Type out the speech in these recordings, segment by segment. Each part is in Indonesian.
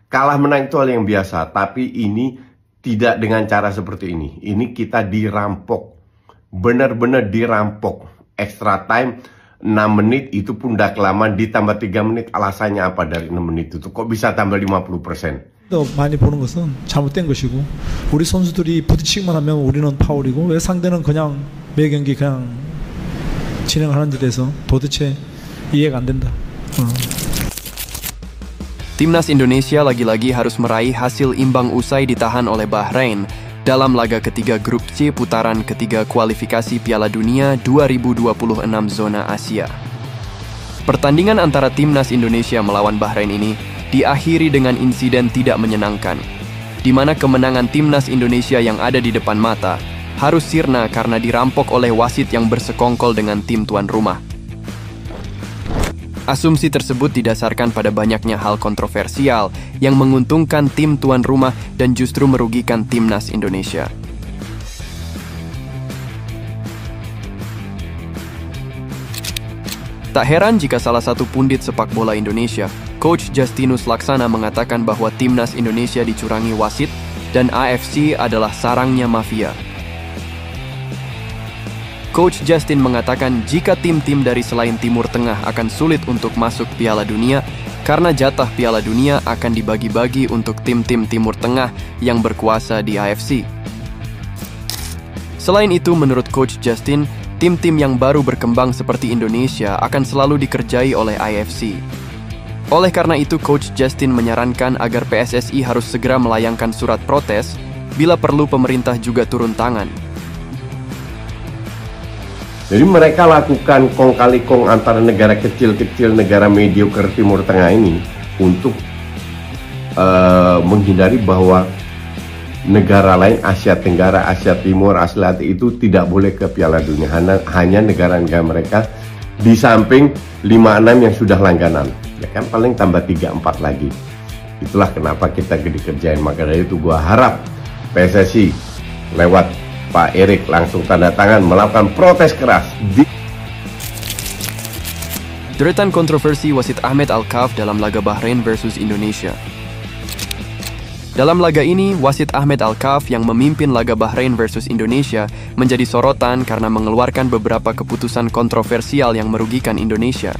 Kalah menang itu hal yang biasa, tapi ini tidak dengan cara seperti ini. Ini kita dirampok, benar-benar dirampok. Extra time 6 menit itu pun udah kelamaan, ditambah 3 menit. Alasannya apa dari 6 menit itu? Kok bisa tambah 50%? 더 많이 보는 것은 잘못된 것이고, 우리 선수들이 부딪히기만 하면 우리는 파울이고, 왜 상대는 그냥 매 경기 그냥 진행하는 데 대해서 도대체 이해가 안 된다. Timnas Indonesia lagi-lagi harus meraih hasil imbang usai ditahan oleh Bahrain dalam laga ketiga grup C putaran ketiga kualifikasi Piala Dunia 2026 zona Asia. Pertandingan antara Timnas Indonesia melawan Bahrain ini diakhiri dengan insiden tidak menyenangkan, di mana kemenangan Timnas Indonesia yang ada di depan mata harus sirna karena dirampok oleh wasit yang bersekongkol dengan tim tuan rumah. Asumsi tersebut didasarkan pada banyaknya hal kontroversial yang menguntungkan tim tuan rumah dan justru merugikan Timnas Indonesia. Tak heran jika salah satu pundit sepak bola Indonesia, Coach Justinus Laksana, mengatakan bahwa Timnas Indonesia dicurangi wasit dan AFC adalah sarangnya mafia. Coach Justin mengatakan jika tim-tim dari selain Timur Tengah akan sulit untuk masuk Piala Dunia karena jatah Piala Dunia akan dibagi-bagi untuk tim-tim Timur Tengah yang berkuasa di AFC. Selain itu, menurut Coach Justin, tim-tim yang baru berkembang seperti Indonesia akan selalu dikerjai oleh AFC. Oleh karena itu, Coach Justin menyarankan agar PSSI harus segera melayangkan surat protes bila perlu pemerintah juga turun tangan. Jadi mereka lakukan kong kali kong antara negara kecil-kecil, negara mediocre Timur Tengah ini untuk menghindari bahwa negara lain Asia Tenggara, Asia Timur, Asia Latin itu tidak boleh ke Piala Dunia. Hanya negara-negara mereka di samping 5-6 yang sudah langganan. Ya kan, paling tambah 3-4 lagi. Itulah kenapa kita dikerjain. Maka dari itu gua harap PSSI lewat Pak Erik langsung tanda tangan melakukan protes keras. Deretan kontroversi wasit Ahmed Al-Kaf dalam laga Bahrain versus Indonesia. Dalam laga ini, wasit Ahmed Al-Kaf yang memimpin laga Bahrain versus Indonesia menjadi sorotan karena mengeluarkan beberapa keputusan kontroversial yang merugikan Indonesia.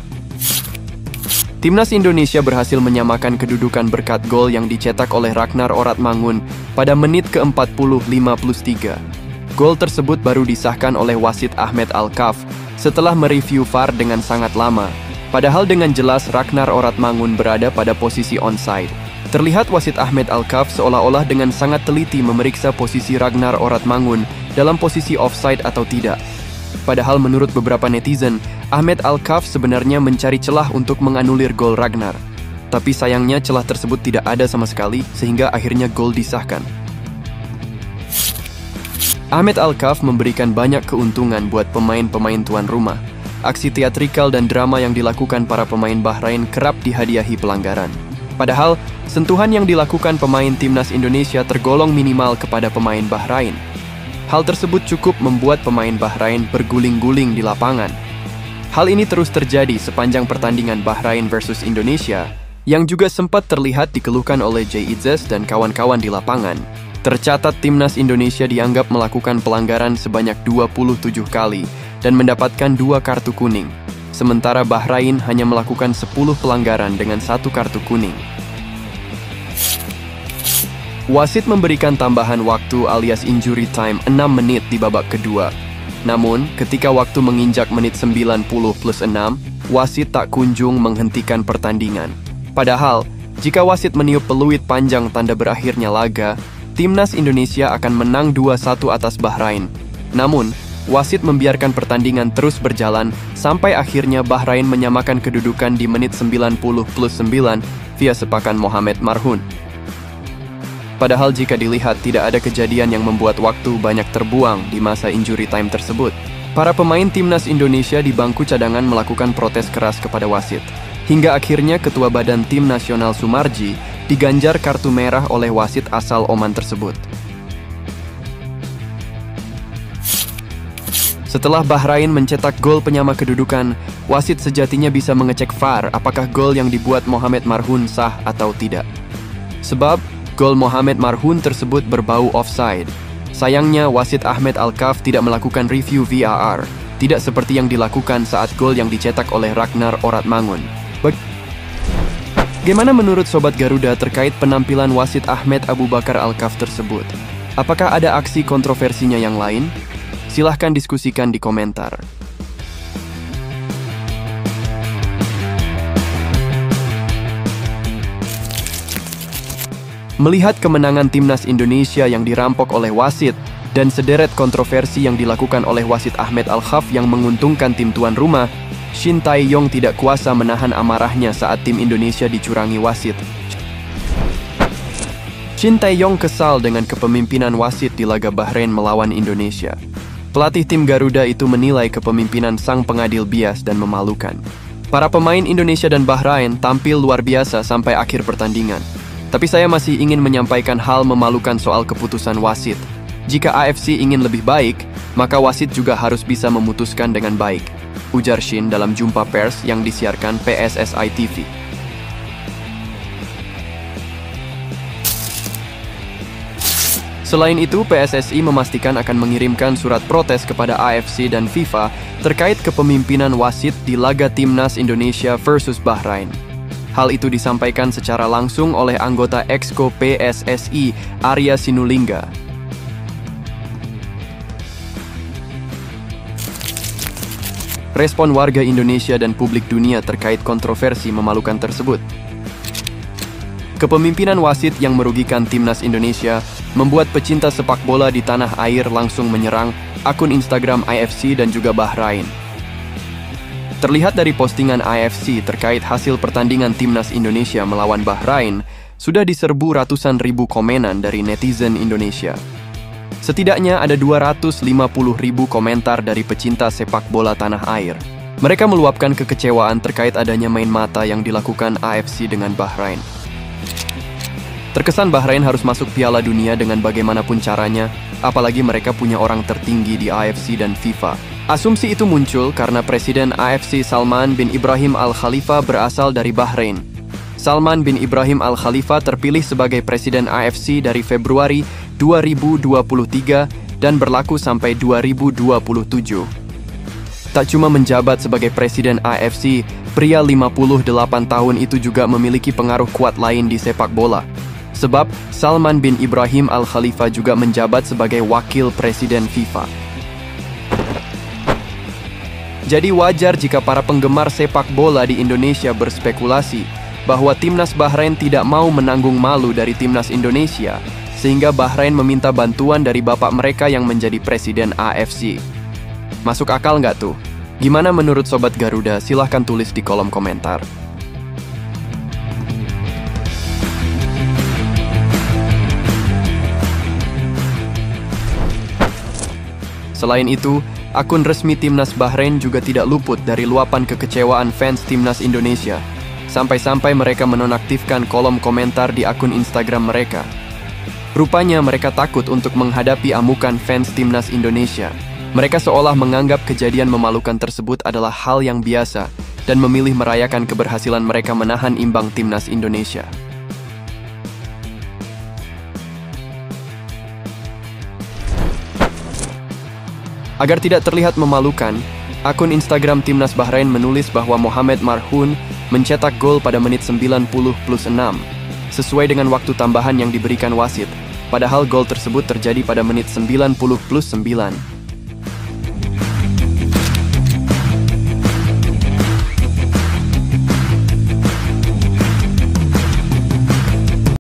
Timnas Indonesia berhasil menyamakan kedudukan berkat gol yang dicetak oleh Ragnar Oratmangun pada menit ke-40-53. Gol tersebut baru disahkan oleh wasit Ahmed Al-Kaf setelah mereview VAR dengan sangat lama. Padahal dengan jelas Ragnar Oratmangun berada pada posisi onside. Terlihat wasit Ahmed Al-Kaf seolah-olah dengan sangat teliti memeriksa posisi Ragnar Oratmangun dalam posisi offside atau tidak. Padahal menurut beberapa netizen, Ahmed Al-Kaf sebenarnya mencari celah untuk menganulir gol Ragnar. Tapi sayangnya celah tersebut tidak ada sama sekali sehingga akhirnya gol disahkan. Ahmed Al-Kaf memberikan banyak keuntungan buat pemain-pemain tuan rumah. Aksi teatrikal dan drama yang dilakukan para pemain Bahrain kerap dihadiahi pelanggaran. Padahal, sentuhan yang dilakukan pemain Timnas Indonesia tergolong minimal kepada pemain Bahrain. Hal tersebut cukup membuat pemain Bahrain berguling-guling di lapangan. Hal ini terus terjadi sepanjang pertandingan Bahrain versus Indonesia, yang juga sempat terlihat dikeluhkan oleh Jay Itzes dan kawan-kawan di lapangan. Tercatat Timnas Indonesia dianggap melakukan pelanggaran sebanyak 27 kali dan mendapatkan 2 kartu kuning. Sementara Bahrain hanya melakukan 10 pelanggaran dengan 1 kartu kuning. Wasit memberikan tambahan waktu alias injury time 6 menit di babak kedua. Namun, ketika waktu menginjak menit 90 plus 6, wasit tak kunjung menghentikan pertandingan. Padahal, jika wasit meniup peluit panjang tanda berakhirnya laga, Timnas Indonesia akan menang 2-1 atas Bahrain. Namun, wasit membiarkan pertandingan terus berjalan sampai akhirnya Bahrain menyamakan kedudukan di menit 90 plus 9 via sepakan Mohamed Marhun. Padahal jika dilihat tidak ada kejadian yang membuat waktu banyak terbuang di masa injury time tersebut. Para pemain Timnas Indonesia di bangku cadangan melakukan protes keras kepada wasit. Hingga akhirnya Ketua Badan Tim Nasional Sumarji diganjar kartu merah oleh wasit asal Oman tersebut. Setelah Bahrain mencetak gol penyama kedudukan, wasit sejatinya bisa mengecek VAR apakah gol yang dibuat Mohamed Marhun sah atau tidak. Sebab, gol Mohamed Marhoun tersebut berbau offside. Sayangnya, wasit Ahmed Alkaf tidak melakukan review VAR, tidak seperti yang dilakukan saat gol yang dicetak oleh Ragnar Oratmangun. Bagaimana menurut Sobat Garuda terkait penampilan wasit Ahmed Abu Bakar Alkaf tersebut? Apakah ada aksi kontroversinya yang lain? Silahkan diskusikan di komentar. Melihat kemenangan timnas Indonesia yang dirampok oleh wasit dan sederet kontroversi yang dilakukan oleh wasit Ahmed Alkaf yang menguntungkan tim tuan rumah, Shin Tae-yong tidak kuasa menahan amarahnya saat tim Indonesia dicurangi wasit. Shin Tae-yong kesal dengan kepemimpinan wasit di laga Bahrain melawan Indonesia. Pelatih tim Garuda itu menilai kepemimpinan sang pengadil bias dan memalukan. Para pemain Indonesia dan Bahrain tampil luar biasa sampai akhir pertandingan. Tapi saya masih ingin menyampaikan hal memalukan soal keputusan wasit. Jika AFC ingin lebih baik, maka wasit juga harus bisa memutuskan dengan baik, ujar Shin dalam jumpa pers yang disiarkan PSSI TV. Selain itu, PSSI memastikan akan mengirimkan surat protes kepada AFC dan FIFA terkait kepemimpinan wasit di laga Timnas Indonesia versus Bahrain. Hal itu disampaikan secara langsung oleh anggota Exco PSSI, Arya Sinulinga. Respon warga Indonesia dan publik dunia terkait kontroversi memalukan tersebut. Kepemimpinan wasit yang merugikan timnas Indonesia membuat pecinta sepak bola di tanah air langsung menyerang akun Instagram AFC dan juga Bahrain. Terlihat dari postingan AFC terkait hasil pertandingan timnas Indonesia melawan Bahrain, sudah diserbu ratusan ribu komenan dari netizen Indonesia. Setidaknya ada 250.000 komentar dari pecinta sepak bola tanah air. Mereka meluapkan kekecewaan terkait adanya main mata yang dilakukan AFC dengan Bahrain. Terkesan Bahrain harus masuk Piala Dunia dengan bagaimanapun caranya, apalagi mereka punya orang tertinggi di AFC dan FIFA. Asumsi itu muncul karena Presiden AFC Salman bin Ibrahim Al Khalifa berasal dari Bahrain. Salman bin Ibrahim Al Khalifa terpilih sebagai Presiden AFC dari Februari 2023 dan berlaku sampai 2027. Tak cuma menjabat sebagai Presiden AFC, pria 58 tahun itu juga memiliki pengaruh kuat lain di sepak bola. Sebab Salman bin Ibrahim Al Khalifa juga menjabat sebagai Wakil Presiden FIFA. Jadi wajar jika para penggemar sepak bola di Indonesia berspekulasi bahwa timnas Bahrain tidak mau menanggung malu dari timnas Indonesia, sehingga Bahrain meminta bantuan dari bapak mereka yang menjadi Presiden AFC. Masuk akal nggak tuh? Gimana menurut Sobat Garuda? Silahkan tulis di kolom komentar. Selain itu, akun resmi Timnas Bahrain juga tidak luput dari luapan kekecewaan fans Timnas Indonesia. Sampai-sampai mereka menonaktifkan kolom komentar di akun Instagram mereka. Rupanya mereka takut untuk menghadapi amukan fans Timnas Indonesia. Mereka seolah menganggap kejadian memalukan tersebut adalah hal yang biasa dan memilih merayakan keberhasilan mereka menahan imbang Timnas Indonesia. Agar tidak terlihat memalukan, akun Instagram Timnas Bahrain menulis bahwa Mohamed Marhoun mencetak gol pada menit 90+6, sesuai dengan waktu tambahan yang diberikan wasit, padahal gol tersebut terjadi pada menit 90+9.